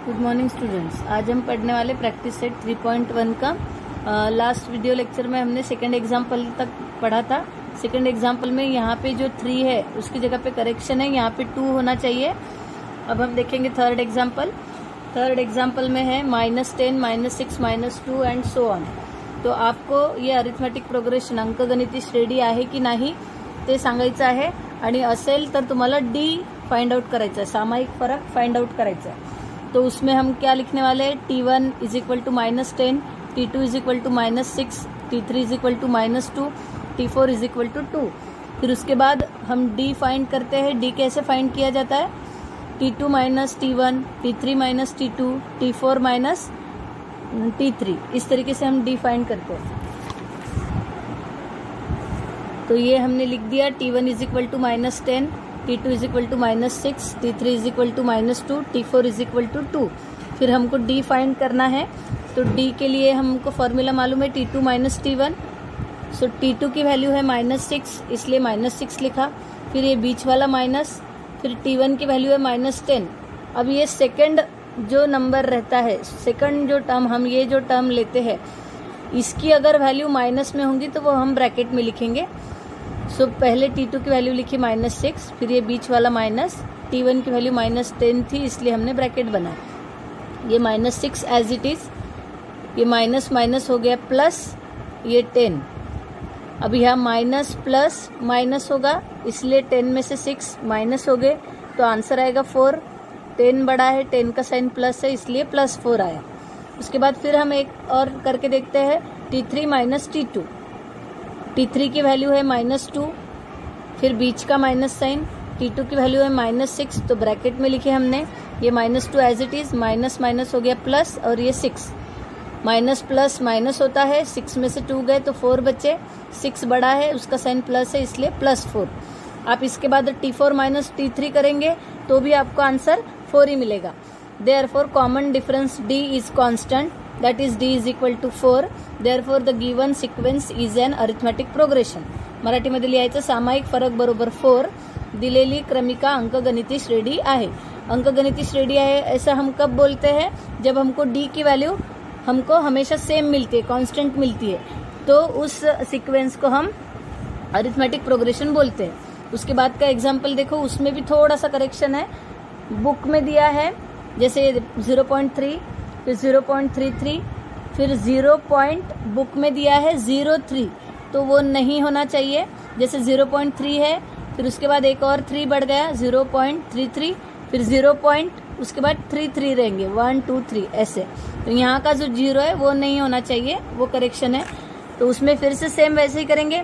Good morning students. आज हम पढ़ने वाले प्रैक्टिस सेट 3.1 का लास्ट वीडियो लेक्चर में हमने सेकंड एग्जाम्पल तक पढ़ा था। सेकंड एग्जाम्पल में यहाँ पे जो 3 है उसकी जगह पे करेक्शन है, यहाँ पे 2 होना चाहिए। अब हम देखेंगे थर्ड एग्जाम्पल। थर्ड एग्जाम्पल में है -10, -6, -2 एंड सो ऑन। तो आपको ये अरिथमेटिक प्रोग्रेशन अंकगणिती श्रेणी आहे की नाही ते सांगायचं आहे आणि असेल तर तुम्हाला डी फाइंड आउट करायचा है, सामायिक फरक फाइंड आउट करायचा है। तो उसमें हम क्या लिखने वाले हैं, T1 is equal to -10, T2 is equal to -6, T3 is equal to -2, T4 is equal to 2। फिर उसके बाद हम D फाइंड करते हैं। D कैसे फाइंड किया जाता है, T2 minus T1, T3 minus T2, T4 minus T3, इस तरीके से हम D फाइंड करते हैं। तो ये हमने लिख दिया, T1 is equal to -10, T2 is equal to -6, T3 is equal to -2, T4 is equal to 2। फिर हमको D फाइंड करना है। तो D के लिए हमको फॉर्मूला मालूम है, T2 माइनस T1। सो T2 की वैल्यू है -6, इसलिए -6 लिखा। फिर ये बीच वाला माइनस, फिर T1 की वैल्यू है -10। अब ये सेकंड जो नंबर रहता है, सेकंड जो टर्म, हम ये जो टर्म लेते हैं, इसकी अगर वैल्यू माइनस में होंगी तो वो हम ब्रैकेट में लिखेंगे। सो पहले T2 की वैल्यू लिखी -6, फिर ये बीच वाला माइनस, T1 की वैल्यू -10 थी इसलिए हमने ब्रैकेट बनाया। ये -6 एज इट इज, ये माइनस माइनस हो गया प्लस, ये 10। अब यहाँ माइनस प्लस माइनस होगा, इसलिए 10 में से 6 माइनस हो गए, तो आंसर आएगा 4। 10 बड़ा है, 10 का साइन प्लस है, इसलिए +4 आया। उसके बाद फिर हम एक और करके देखते हैं, T3 माइनस T2। T3 की वैल्यू है -2, फिर बीच का माइनस साइन, T2 की वैल्यू है -6, तो ब्रैकेट में लिखे हमने। ये -2 as it is, minus minus हो गया प्लस, और ये 6 माइनस प्लस माइनस होता है, 6 में से 2 गए तो 4 बचे। 6 बड़ा है, उसका साइन प्लस है, इसलिए +4। आप इसके बाद T4 माइनस T3 करेंगे तो भी आपको आंसर 4 ही मिलेगा। Therefore common difference D is constant, that is D is equal to 4. Therefore the given sequence is an arithmetic progression. मराठीमध्ये लिहायचं, सामायिक फरक बरोबर 4, दिलेली क्रमिका अंकगणिती श्रेणी आहे। अंकगणिती श्रेणी है ऐसा हम कब बोलते हैं, जब हमको D की वैल्यू हमको हमेशा सेम मिलती है, कांस्टेंट मिलती है, तो उस सीक्वेंस को हम अरिथमेटिक प्रोग्रेशन बोलते हैं। उसके बाद का एग्जाम्पल देखो, उसमें भी थोड़ा सा करेक्शन है। बुक में दिया है जैसे 0.3, फिर 0.33, फिर 0 पॉइंट बुक में दिया है 0.3, तो वो नहीं होना चाहिए। जैसे 0.3 है, फिर उसके बाद एक और 3 बढ़ गया 0.33, फिर 0 पॉइंट, उसके बाद 3 रहेंगे, 1 2 3 ऐसे। तो यहाँ का जो 0 है वो नहीं होना चाहिए, वो करेक्शन है। तो उसमें फिर से सेम वैसे ही करेंगे,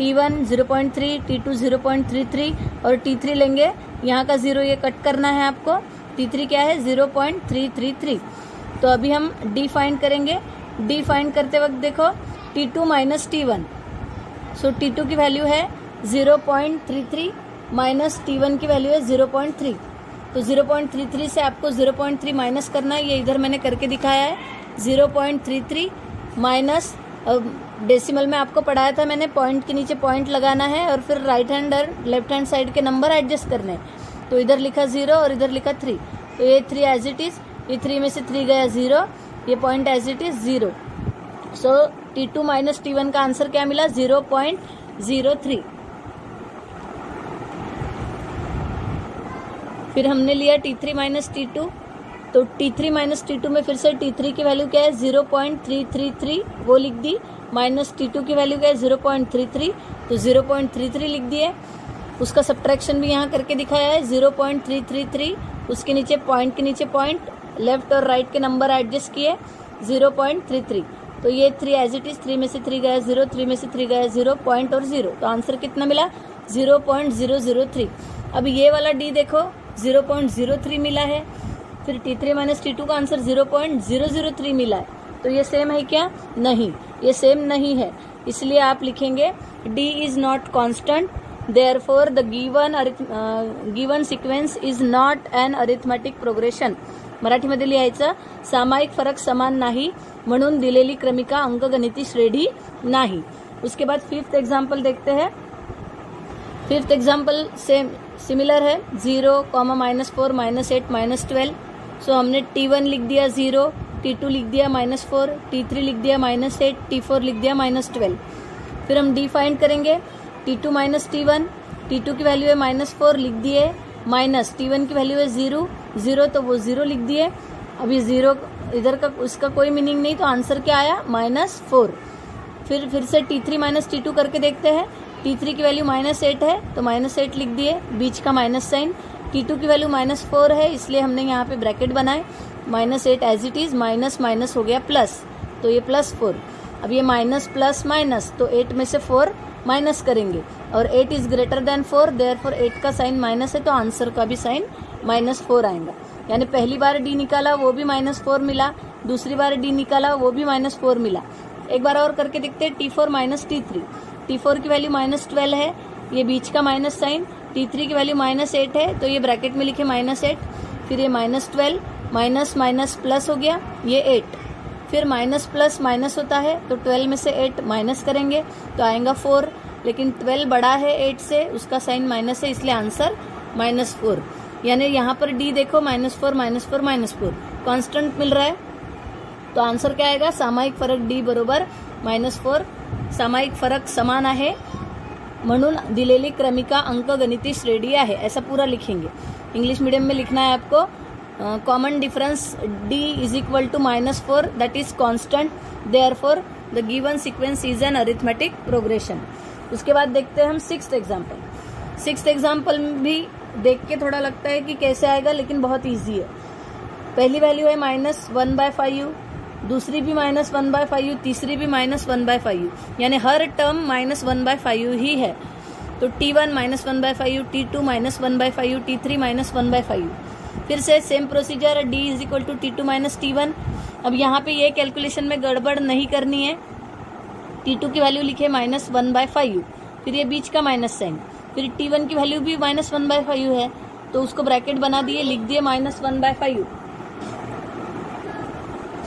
T1 0.3, T2 0.33 और T3 लेंगे। यहाँ का 0 ये कट करना है आपको। T3 क्या है, 0.333। तो अभी हम D फाइंड करेंगे। D फाइंड करते वक्त देखो, T2 माइनस T1। सो T2 की वैल्यू है 0.33 माइनस T1 की वैल्यू है 0.3। तो 0.33 से आपको 0.3 माइनस करना है, ये इधर मैंने करके दिखाया है। 0.33 माइनस, डेसिमल में आपको पढ़ाया था मैंने, पॉइंट के नीचे पॉइंट लगाना है और फिर राइट हैंड और लेफ्ट हैंड साइड के नंबर एडजस्ट करने हैं। तो इधर लिखा 0 और इधर लिखा 3, तो ये 3 एज इट इज, ये 3 में से 3 गया 0, ये point as it is 0। So T2 minus T1 का आंसर क्या मिला, 0.03। फिर हमने लिया T3 माइनस T2, तो T3 माइनस T2 में फिर से T3 की वैल्यू क्या है, 0.333, वो लिख दी। माइनस T2 की वैल्यू क्या है, 0.33, तो 0.33 लिख दिए। उसका सब्ट्रैक्शन भी यहाँ करके दिखाया है, 0.333, उसके नीचे पॉइंट के नीचे पॉइंट, लेफ्ट और राइट के नंबर एडजस्ट किए, 0.33। तो ये 3 एज इट इज, 3 में से 3 गया 0, 3 में से 3 गया 0, पॉइंट और 0, तो आंसर कितना मिला, 0.003। अब ये वाला D देखो, 0.03 मिला है। फिर T3 माइनस T2 का आंसर 0.003 मिला है। तो ये सेम है क्या, नहीं, ये सेम नहीं है, इसलिए आप लिखेंगे D is not constant, therefore the given sequence is not an arithmetic progression. मराठीमध्ये लिहायचं, सामायिक फरक समान नाही म्हणून दिलेली क्रमिका अंकगणिती श्रेणी नाही। उसके बाद 5th एग्जाम्पल देखते हैं। 5th एग्जाम्पल सेम सिमिलर है, 0, -4, -8, -12। सो हमने T1 लिख दिया 0, T2 लिख दिया -4, T3 लिख दिया -8, T4 लिख दिया -12। फिर हम डी फाइंड करेंगे, T2 माइनस T1, T2 की वैल्यू है -4 लिख दिए, माइनस T1 की वैल्यू है 0 तो वो 0 लिख दिए। अभी 0 इधर का उसका कोई मीनिंग नहीं, तो आंसर क्या आया -4। फिर से T3 माइनस T2 करके देखते हैं। T3 की वैल्यू -8 है तो -8 लिख दिए, बीच का माइनस साइन। T2 की वैल्यू -4 है इसलिए हमने यहाँ पे ब्रैकेट बनाए, -8 as it is, minus minus हो गया प्लस, तो ये +4। अब ये माइनस प्लस माइनस, तो 8 में से 4 माइनस करेंगे और 8 इज ग्रेटर देन 4, देयरफॉर 8 का साइन माइनस है तो आंसर का भी साइन -4 आएगा। यानी पहली बार डी निकाला वो भी -4 मिला, दूसरी बार डी निकाला वो भी -4 मिला। एक बार और करके देखते हैं, T4 माइनस T3, T4 की वैल्यू -12 है, ये बीच का माइनस साइन, T3 की वैल्यू -8 है तो ये ब्रैकेट में लिखे -8, फिर ये -12, माइनस माइनस प्लस हो गया, ये 8, फिर माइनस प्लस माइनस होता है तो 12 में से 8 माइनस करेंगे तो आएगा 4, लेकिन 12 बड़ा है 8 से, उसका साइन माइनस है इसलिए आंसर -4। यानी यहाँ पर डी देखो -4 -4 -4 कांस्टेंट मिल रहा है, तो आंसर क्या आएगा, सामायिक फरक डी बरोबर -4। सामायिक फरक समान आहे म्हणून दिलेली क्रमिका अंकगणिती श्रेणी आहे, ऐसा पूरा लिखेंगे। इंग्लिश मीडियम में लिखना है आपको, common difference d is equal to -4 that is constant, therefore the given sequence is an arithmetic progression. उसके बाद देखते हैं हम सिक्स्थ एग्जाम्पल। सिक्स्थ एग्जाम्पल भी देख के थोड़ा लगता है कि कैसे आएगा, लेकिन बहुत इजी है। पहली वैल्यू है -1/5, दूसरी भी -1/5, तीसरी भी -1/5, यानी हर टर्म -1/5 ही है। तो T1 -1/5, T2 -1/5, T3 -1/5। फिर से same procedure, D is equal to T2 minus T1। अब यहाँ पे ये कैलकुलेशन में गड़बड़ नहीं करनी है, T2 की वैल्यू लिखे -1/5, फिर ये बीच का माइनस साइन, फिर T1 की वैल्यू भी -1/5 है तो उसको ब्रैकेट बना दिए, लिख दिए -1/5।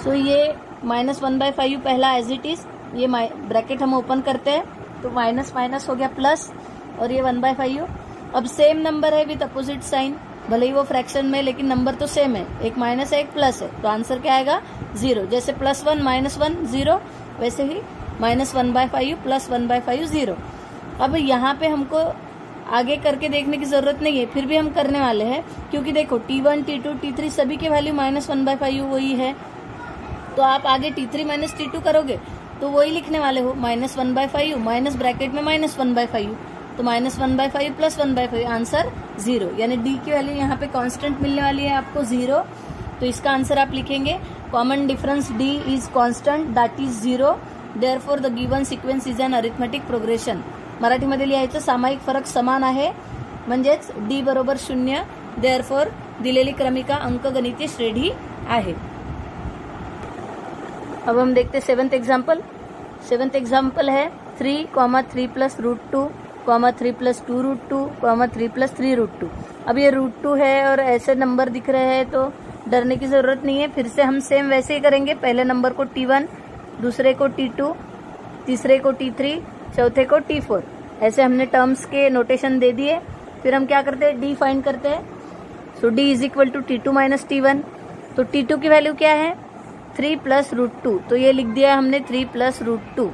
सो ये -1/5 पहला एज इट इज, ये ब्रैकेट हम ओपन करते हैं तो माइनस माइनस हो गया प्लस, और ये 1/5। अब सेम नंबर है विद अपोजिट साइन, भले ही वो फ्रैक्शन में लेकिन नंबर तो सेम है, एक माइनस है एक प्लस है, तो आंसर क्या आएगा 0। जैसे +1 -1 0, वैसे ही -1/5 + 1/5 0। अब यहाँ पे हमको आगे करके देखने की जरूरत नहीं है, फिर भी हम करने वाले हैं, क्योंकि देखो T1 T2 T3 सभी की वैल्यू -1/5 वही है, तो आप आगे T3 माइनस T2 करोगे तो वही लिखने वाले हो, -1/5 माइनस ब्रैकेट में -1/5, तो -1/5 + 1/5 आंसर 0। यानी डी की वैल्यू यहाँ पे कांस्टेंट मिलने वाली है आपको 0, तो इसका आंसर आप लिखेंगे common difference D is constant that is 0, therefore the given sequence is an arithmetic progression. मराठीमध्ये लिहायचं सामायिक फरक समान आहे, म्हणजेच डी बरोबर 0, देयरफॉर दिलेली क्रमिका अंकगणितीय श्रेणी आहे। अब हम देखते हैं सेवेंथ एग्जाम्पल। सेवेंथ एग्जाम्पल है 3, 3 + √2, 3 + 2√2, 3 + 3√2। अब ये √2 है और ऐसे नंबर दिख रहे हैं तो डरने की जरूरत नहीं है। फिर से हम सेम वैसे ही करेंगे, पहले नंबर को T1, दूसरे को T2, तीसरे को T3, चौथे को T4, ऐसे हमने टर्म्स के नोटेशन दे दिए। फिर हम क्या करते हैं, डी फाइंड करते हैं। So D is equal to T2 minus T1, तो T2 की वैल्यू क्या है 3 + √2, तो ये लिख दिया हमने 3 + √2,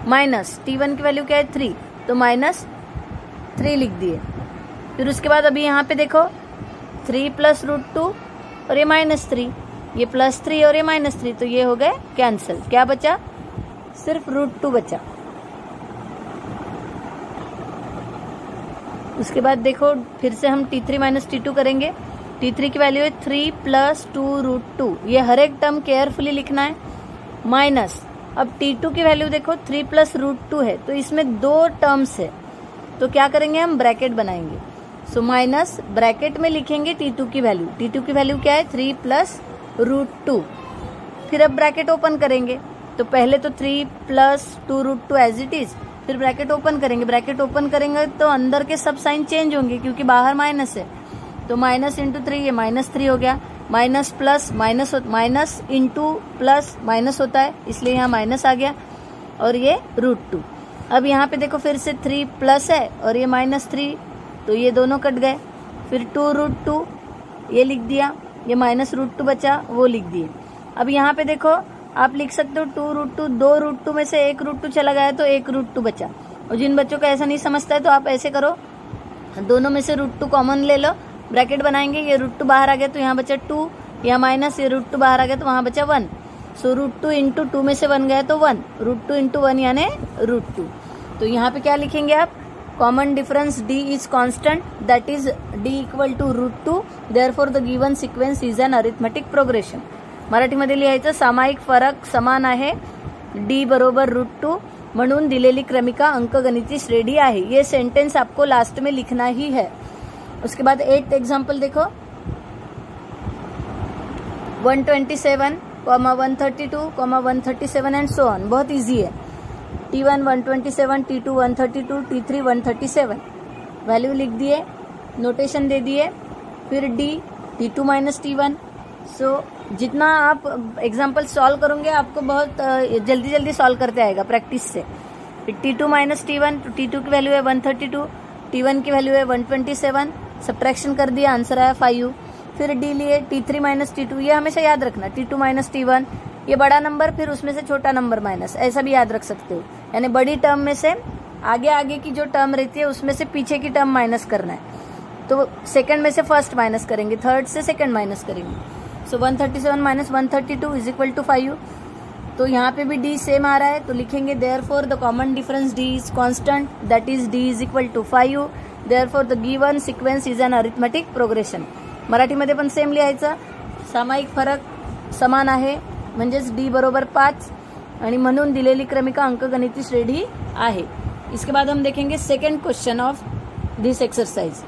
माइनस T1 की वैल्यू क्या है 3, तो -3 लिख दिए। फिर उसके बाद अभी यहाँ पे देखो 3 + √2 और ये -3, ये +3 और ये -3, तो ये हो गए कैंसिल। क्या बचा, सिर्फ √2 बचा। उसके बाद देखो फिर से हम T3 माइनस T2 करेंगे। T3 की वैल्यू है 3 + 2√2, ये हर एक टर्म केयरफुली लिखना है, माइनस अब T2 की वैल्यू देखो 3 + √2 है, तो इसमें 2 टर्म्स है, तो क्या करेंगे हम ब्रैकेट बनाएंगे। सो माइनस ब्रैकेट में लिखेंगे T2 की वैल्यू, T2 की वैल्यू क्या है 3 + √2। फिर अब ब्रैकेट ओपन करेंगे, तो पहले तो 3 + 2√2 एज इट इज, फिर ब्रैकेट ओपन करेंगे। ब्रैकेट ओपन करेंगे तो अंदर के सब साइन चेंज होंगे क्योंकि बाहर माइनस है, तो माइनस × 3 ये -3 हो गया, minus plus minus minus into plus minus होता है इसलिए यहाँ माइनस आ गया, और ये √2। अब यहाँ पे देखो फिर से 3 प्लस है और ये -3, तो ये दोनों कट गए। फिर 2√2 ये लिख दिया, ये -√2 बचा, वो लिख दिए। अब यहाँ पे देखो आप लिख सकते हो 2√2, 2√2 में से 1√2 चला गया तो 1√2 बचा। और जिन बच्चों को ऐसा नहीं समझता है तो आप ऐसे करो, दोनों में से √2 कॉमन ले लो, ब्रैकेट बनाएंगे, ये √2 बाहर आ गया तो यहाँ बचा 2, यहाँ माइनस, ये √2 बाहर आ गया तो वहाँ बचा 1। सो √2 इंटू 2 में से 1 गया तो 1, √2 इंटू 1 यानी √2। तो यहाँ पे क्या लिखेंगे आप, common difference d is constant, that is d equal to √2, therefore the given sequence is an arithmetic progression. मराठीमध्ये लिहायचं सामायिक फरक समान आहे, d बरोबर √2 म्हणून दिलेली क्रमिका अंकगणितीय श्रेणी आहे। ये सेंटेंस आपको लास्ट में लिखना ही है। उसके बाद 8th एग्जाम्पल देखो, 127, 132, 137 एंड सो ऑन। बहुत इजी है। T1 127, T2 132, T3 137। वैल्यू लिख दिए, नोटेशन दे दिए, फिर D T2 माइनस T1। सो जितना आप एग्जाम्पल सॉल्व करोगे आपको बहुत जल्दी जल्दी सॉल्व करते आएगा प्रैक्टिस से। फिर T2 माइनस T1, तो T2 की वैल्यू है 132, T1 की वैल्यू है 127, सब्ट्रैक्शन कर दिया, आंसर आया 5। फिर D लिए, T3 माइनस T2, ये हमेशा याद रखना, T2 माइनस T1, ये बड़ा नंबर फिर उसमें से छोटा नंबर माइनस, ऐसा भी याद रख सकते हो। यानी बड़ी टर्म में से आगे की जो टर्म रहती है उसमें से पीछे की टर्म माइनस करना है, तो सेकंड में से फर्स्ट माइनस करेंगे, थर्ड से सेकंड माइनस करेंगे। सो 137 माइनस 132 इज इक्वल टू 5। तो यहाँ पे भी D सेम आ रहा है, तो लिखेंगे therefore the common difference D is constant, that is D is equal to 5, therefore the given sequence is an arithmetic progression. मराठीमध्ये पण सेम लिहायचं, सामायिक फरक समान आहे म्हणजेच D बरोबर 5 आणि म्हणून दिलेली क्रमिका अंकगणितीय श्रेणी आहे। इसके बाद हम देखेंगे second question of this exercise.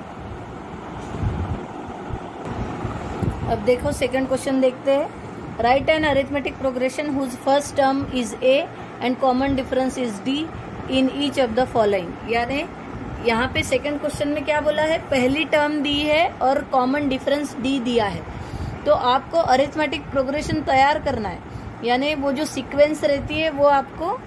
अब देखो सेकंड क्वेश्चन देखते हैं। Write an arithmetic progression whose first term is a and common difference is d in each of the following. यानी यहाँ पे सेकंड क्वेश्चन में क्या बोला है, पहली टर्म दी है और कॉमन डिफरेंस d दिया है, तो आपको अरिथमेटिक प्रोग्रेशन तैयार करना है, यानी वो जो सीक्वेंस रहती है वो आपको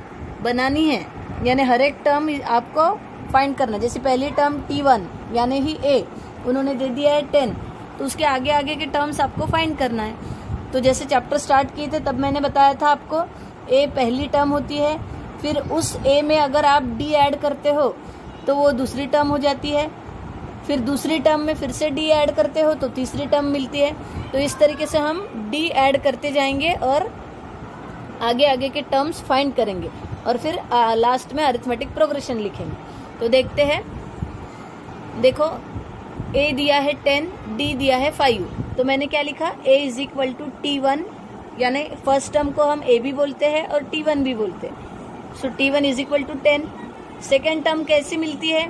बनानी है, यानी हर एक टर्म आपको फाइंड करना है। जैसे पहली टर्म T1 यानी ही a, उन्होंने दे दिया है 10, तो उसके आगे के टर्म्स आपको फाइंड करना है। तो जैसे चैप्टर स्टार्ट किए थे तब मैंने बताया था आपको a पहली टर्म होती है, फिर उस a में अगर आप d ऐड करते हो तो वो दूसरी टर्म हो जाती है, फिर दूसरी टर्म में फिर से d ऐड करते हो तो तीसरी टर्म मिलती है। तो इस तरीके से हम d ऐड करते जाएंगे और आगे के टर्म्स फाइंड करेंगे और फिर लास्ट में अरिथमेटिक प्रोग्रेशन लिखेंगे। तो देखते हैं, देखो a दिया है 10, d दिया है 5, तो मैंने क्या लिखा, a is equal to T1, यानी फर्स्ट टर्म को हम a भी बोलते हैं और T1 भी बोलते हैं। So T1 is equal to 10। Second term कैसी मिलती है,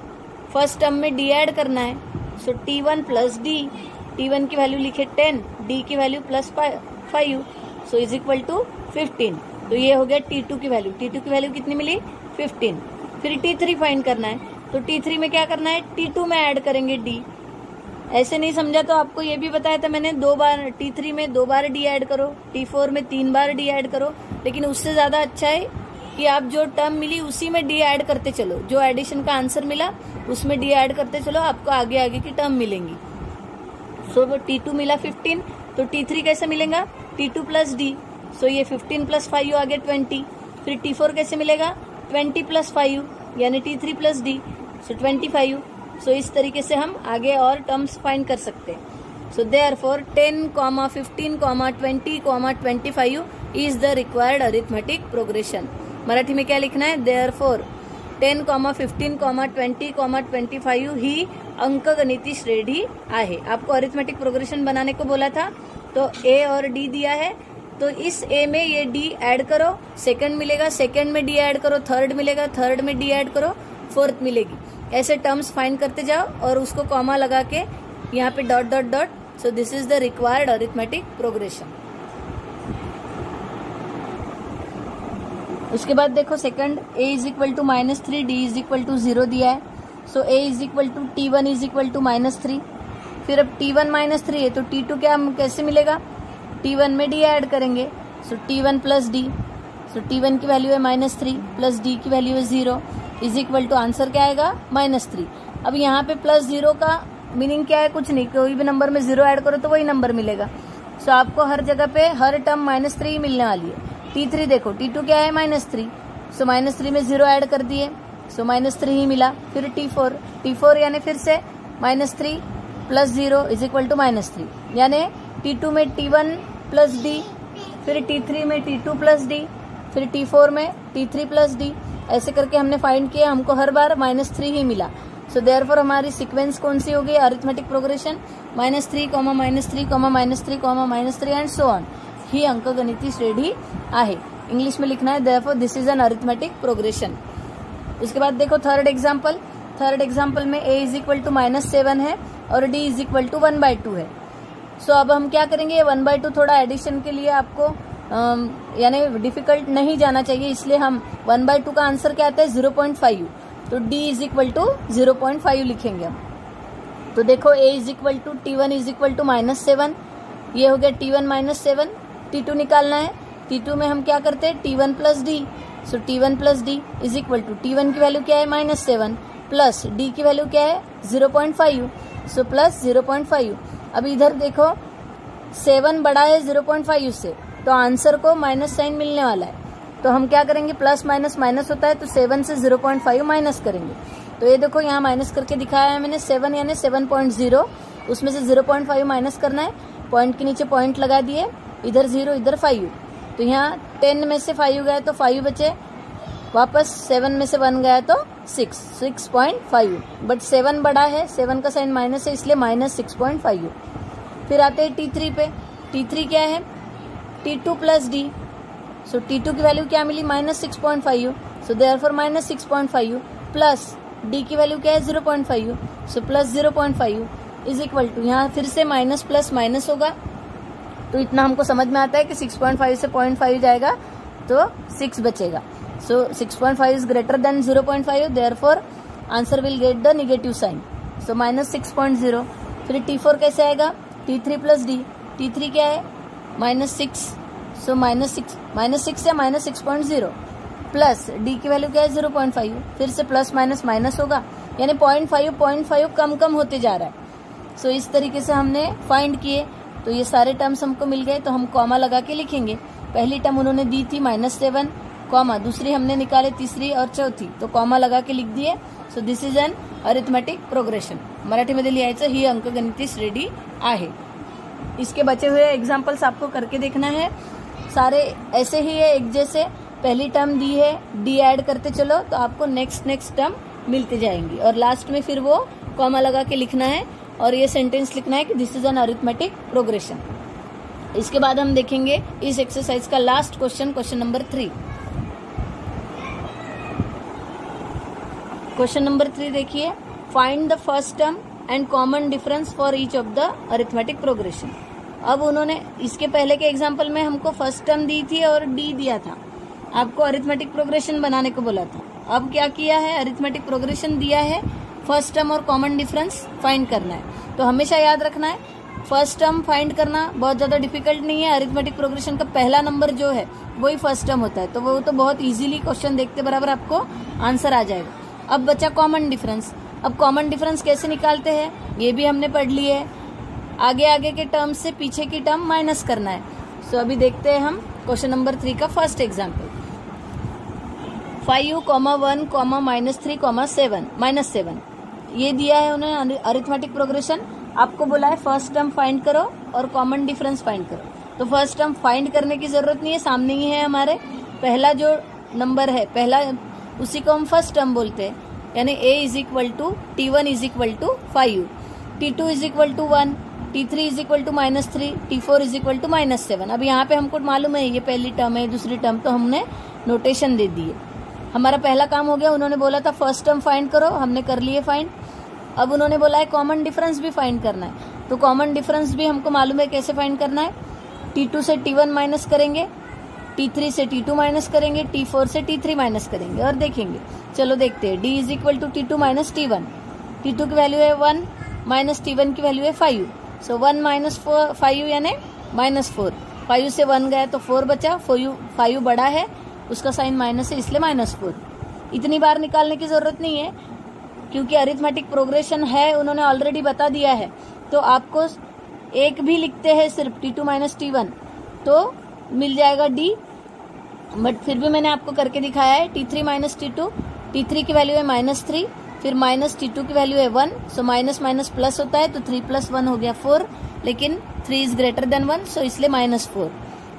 फर्स्ट टर्म में d ऐड करना है, सो T1 प्लस d, T1 की वैल्यू लिखे 10, d की value plus 5, so is equal to 15। तो ये हो गया T2 की वैल्यू, T2 की वैल्यू कितनी मिली 15। फिर T3 फाइंड करना है, तो T3 में क्या करना है, T2 में ऐड करेंगे d। ऐसे नहीं समझा तो आपको ये भी बताया था मैंने, 2 बार T3 में 2 बार d ऐड करो, T4 में 3 बार d ऐड करो, लेकिन उससे ज्यादा अच्छा है कि आप जो टर्म मिली उसी में d ऐड करते चलो, जो एडिशन का आंसर मिला उसमें d ऐड करते चलो, आपको आगे की टर्म मिलेंगी। सो वो T2 मिला 15, तो T3 कैसे मिलेगा, T2 प्लस d, सो ये 15 प्लस 5 आ गया 20। फिर T4 कैसे मिलेगा, 20 प्लस 5 यानी T3 प्लस d, सो 25। सो इस तरीके से हम आगे और टर्म्स फाइंड कर सकते हैं। So therefore 10, 15, 20, 25 is the required arithmetic progression. Marathi में क्या लिखना है, देयरफॉर 10, 15, 20, 25 ही अंकगणितीय श्रेणी आहे। आपको अरिथमेटिक प्रोग्रेशन बनाने को बोला था, तो a और d दिया है, तो इस a में ये d ऐड करो, सेकंड मिलेगा, सेकंड में d ऐड करो, थर्ड मिलेगा, थर्ड में d ऐड करो, फोर्थ मिलेगी। ऐसे टर्म्स फाइंड करते जाओ और उसको कॉमा लगा के यहाँ पे dot dot dot. So this is the required arithmetic progression. उसके बाद देखो second, a is equal to -3, d is equal to 0 दिया है, so a is equal to T1 is equal to -3। फिर अब T1 -3 है तो T2 क्या कैसे मिलेगा, T1 में d ऐड करेंगे, सो T1 प्लस d, सो T1 की वैल्यू है -3 प्लस d की वैल्यू है 0 इज इक्वल टू आंसर क्या आएगा, -3। अब यहाँ पे +0 का मीनिंग क्या है, कुछ नहीं, कोई भी नंबर में 0 ऐड करो तो वही नंबर मिलेगा। सो आपको हर जगह पे हर टर्म -3 मिलने वाली है। T3 देखो, T2 क्या है -3, सो -3 में 0 ऐड कर दिए, सो -3 ही मिला। फिर T4 यानी फिर से -3 + 0 = -3, यानी T2 में T1 + D, फिर T3 में T2 + D, फिर T4 में T3 + D। ऐसे करके हमने फाइंड किया, हमको हर बार -3 ही मिला। सो देयरफॉर हमारी सीक्वेंस कौन सी होगी, arithmetic progression -3, -3, -3 and so on. ही अंकगणितीय श्रेणी आहे, इंग्लिश में लिखना है। Therefore this is an arithmetic progression. उसके बाद देखो थर्ड एग्जाम्पल में a = -7 है और d = 1/2 है। सो अब हम क्या करेंगे, 1/2 थोड़ा एडिशन के लिए आपको यानी डिफिकल्ट नहीं जाना चाहिए, इसलिए हम 1/2 का आंसर क्या आता है 0.5, तो d = 0.5 लिखेंगे हम। तो देखो a = T1 = -7, ये हो गया T1 -7, T2 निकालना है। T2 में हम क्या करते हैं, T1 + D, सो T1 + D = T1 की वैल्यू क्या है -7 प्लस D की वैल्यू क्या है 0.5, सो प्लस 0.5। अब इधर देखो 7 बड़ा है 0.5 से, तो आंसर को माइनस साइन मिलने वाला है। तो हम क्या करेंगे, प्लस माइनस माइनस होता है, तो 7 से 0.5 माइनस करेंगे। तो ये देखो यहाँ माइनस करके दिखाया है मैंने, 7 यानी 7.0, उसमें से 0.5 माइनस करना है, पॉइंट के नीचे पॉइंट लगा दिए, इधर 0 इधर 5, तो यहाँ 10 में से 5 गया तो 5 बचे, वापस 7 में से 1 गया तो 6.5, बट 7 बड़ा है, 7 का साइन माइनस है, इसलिए -6.5। फिर आते हैं T3 पे। T3 क्या है, T2 + D, सो T2 की वैल्यू क्या मिली -6.5, सो देयरफॉर -6.5 प्लस D की वैल्यू क्या है 0.5, सो प्लस 0.5 = यहाँ फिर से माइनस प्लस माइनस होगा, तो इतना हमको समझ में आता है कि 6.5 से 0.5 जाएगा तो 6 बचेगा। So 6.5 is greater than 0.5, therefore answer will get the negative sign, so -6.0। फिर T4 कैसे आएगा, T3 + D, T3 क्या है -6, सो -6 या -6.0 प्लस D की वैल्यू क्या है 0.5, फिर से प्लस माइनस माइनस होगा, यानी 0.5 कम होते जा रहा है। सो इस तरीके से हमने फाइंड किए, तो ये सारे टर्म्स हमको मिल गए, तो हम कॉमा लगा के लिखेंगे। पहली टर्म उन्होंने दी थी -7, कॉमा, दूसरी हमने निकाले तीसरी और चौथी, तो कॉमा लगा के लिख दिए। सो this is an arithmetic progression. मराठीमध्ये लिहायचं ही अंकगणितीय श्रेणी आहे। इसके बचे हुए एग्जाम्पल्स आपको करके देखना है, सारे ऐसे ही है एक जैसे। पहली टर्म दी है, डी ऐड करते चलो तो आपको नेक्स्ट टर्म मिलते जाएंगी, और लास्ट में फिर वो कॉमा लगा के लिखना है और ये सेंटेंस लिखना है कि this is an arithmetic progression. इसके बाद हम देखेंगे इस एक्सरसाइज का last question number 3। Question number 3 देखिए, find the first term and common difference for each of the arithmetic progression. अब उन्होंने इसके पहले के एग्जाम्पल में हमको फर्स्ट टर्म दी थी और डी दिया था, आपको अरिथमेटिक प्रोग्रेशन बनाने को बोला था। अब क्या किया है, अरिथमेटिक प्रोग्रेशन दिया है, फर्स्ट टर्म और कॉमन डिफरेंस फाइंड करना है। तो हमेशा याद रखना है, फर्स्ट टर्म फाइंड करना बहुत ज्यादा डिफिकल्ट नहीं है। अरिथमेटिक प्रोग्रेशन का पहला नंबर जो है वही फर्स्ट टर्म होता है, तो वो तो बहुत इजीली क्वेश्चन देखते बराबर आपको आंसर आ जाएगा। अब बचा कॉमन डिफरेंस। अब कॉमन डिफरेंस कैसे निकालते हैं ये भी हमने पढ़ लिए है। आगे के टर्म से पीछे की टर्म माइनस करना है। सो अभी देखते हैं हम क्वेश्चन नंबर 3 का फर्स्ट एग्जाम्पल। 5, -1, -3, -7 ये दिया है उन्होंने अरिथमेटिक प्रोग्रेशन। आपको बोला है फर्स्ट टर्म फाइंड करो और कॉमन डिफरेंस फाइंड करो। तो फर्स्ट टर्म फाइंड करने की जरूरत नहीं है, सामने ही है हमारे। पहला जो नंबर है पहला, उसी को हम फर्स्ट टर्म बोलते हैं, यानी a = T1 = 5, T2 = 1, T3 = -3, T4 = -7। अब यहाँ पे हमको मालूम है ये पहली टर्म है दूसरी टर्म, तो हमने नोटेशन दे दी है। हमारा पहला काम हो गया। उन्होंने बोला था फर्स्ट टर्म फाइंड करो, हमने कर लिए फाइंड। अब उन्होंने बोला है कॉमन डिफरेंस भी फाइंड करना है, तो कॉमन डिफरेंस भी हमको मालूम है कैसे फाइंड करना है। T2 से T1 माइनस करेंगे, T3 से T2 माइनस करेंगे, T4 से T3 माइनस करेंगे और देखेंगे। चलो देखते हैं। D = T2 - T1, T2 की वैल्यू है 1 माइनस T1 की वैल्यू है 5, सो 1 - 5 यानी -4। 5 से 1 गया तो 4 बचा, 5 बड़ा है, उसका साइन माइनस है इसलिए -4। इतनी बार निकालने की जरूरत नहीं है, क्योंकि अरिथमेटिक प्रोग्रेशन है उन्होंने ऑलरेडी बता दिया है, तो आपको एक भी लिखते हैं सिर्फ T2 माइनस T1 तो मिल जाएगा D, बट फिर भी मैंने आपको करके दिखाया है T3 माइनस T2, T3 की वैल्यू है -3, फिर माइनस T2 की वैल्यू है 1, सो माइनस माइनस प्लस होता है तो 3 + 1 हो गया 4, लेकिन 3 इज ग्रेटर देन 1 सो इसलिए -4।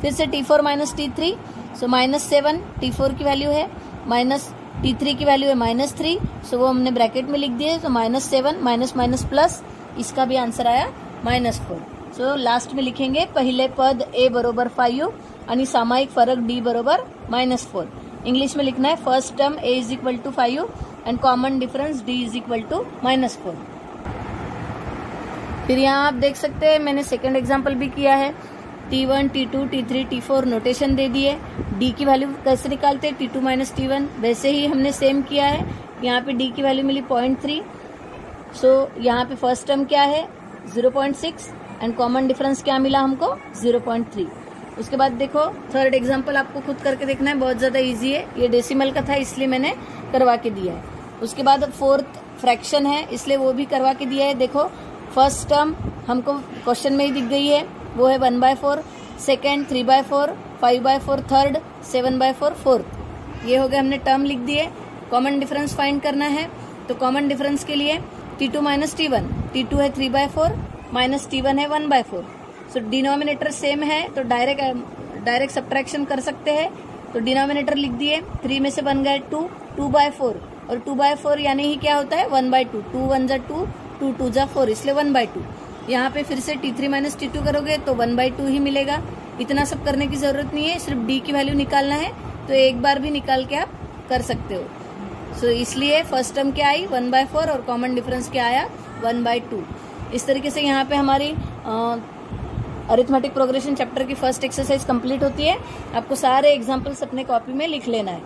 फिर से T4 माइनस T3, सो -7 T4 की वैल्यू है, माइनस T3 की वैल्यू है -3, सो वो हमने ब्रैकेट में लिख दिए, सो -7 माइनस माइनस प्लस, इसका भी आंसर आया -4। सो लास्ट में लिखेंगे पहिले पद A बरोबर 5 आणि सामायिक फरक D बरोबर -4। इंग्लिश में लिखना है first term A is equal to 5 and common difference D is equal to -4। फिर यहाँ आप देख सकते हैं मैंने सेकेंड एग्जाम्पल भी किया है, T1, T2, T3, T4 notation दे दिए। D की वैल्यू कैसे निकालते हैं, T2 माइनस T1, वैसे ही हमने सेम किया है। यहाँ पे D की वैल्यू मिली 0.3, सो यहाँ पे फर्स्ट टर्म क्या है 0.6 एंड कॉमन डिफरेंस क्या मिला हमको 0.3। उसके बाद देखो थर्ड एग्जाम्पल आपको खुद करके देखना है, बहुत ज्यादा इजी है, ये डेसिमल का था इसलिए मैंने करवा के दिया है। उसके बाद अब फोर्थ फ्रैक्शन है इसलिए वो भी करवा के दिया है। देखो फर्स्ट टर्म हमको क्वेश्चन में ही दिख गई है, वो है 1/4, सेकेंड 3/4, 5/4 थर्ड, 7/4 फोर्थ। ये हो गया, हमने टर्म लिख दिए। कॉमन डिफरेंस फाइंड करना है तो कॉमन डिफरेंस के लिए T2 माइनस T1, T2 है 3/4 माइनस T1 है 1/4, सो डिनोमिनेटर सेम है तो डायरेक्ट सब्ट्रैक्शन कर सकते हैं। तो डिनोमिनेटर लिख दिए, 3 में से बन गए 2, 2/4 और 2/4 यानी ही क्या होता है 1/2, 2 1 जा 2, 2 2 जा 4 इसलिए 1/2। यहाँ पे फिर से T3 माइनस T2 करोगे तो 1/2 ही मिलेगा। इतना सब करने की जरूरत नहीं है, सिर्फ D की वैल्यू निकालना है तो एक बार भी निकाल के आप कर सकते हो। सो इसलिए फर्स्ट टर्म क्या आई 1/4 और कॉमन डिफरेंस क्या आया 1/2। इस तरीके से यहाँ पे हमारी अरिथमेटिक प्रोग्रेशन चैप्टर की फर्स्ट एक्सरसाइज कंप्लीट होती है। आपको सारे एग्जाम्पल्स अपने कॉपी में लिख लेना है।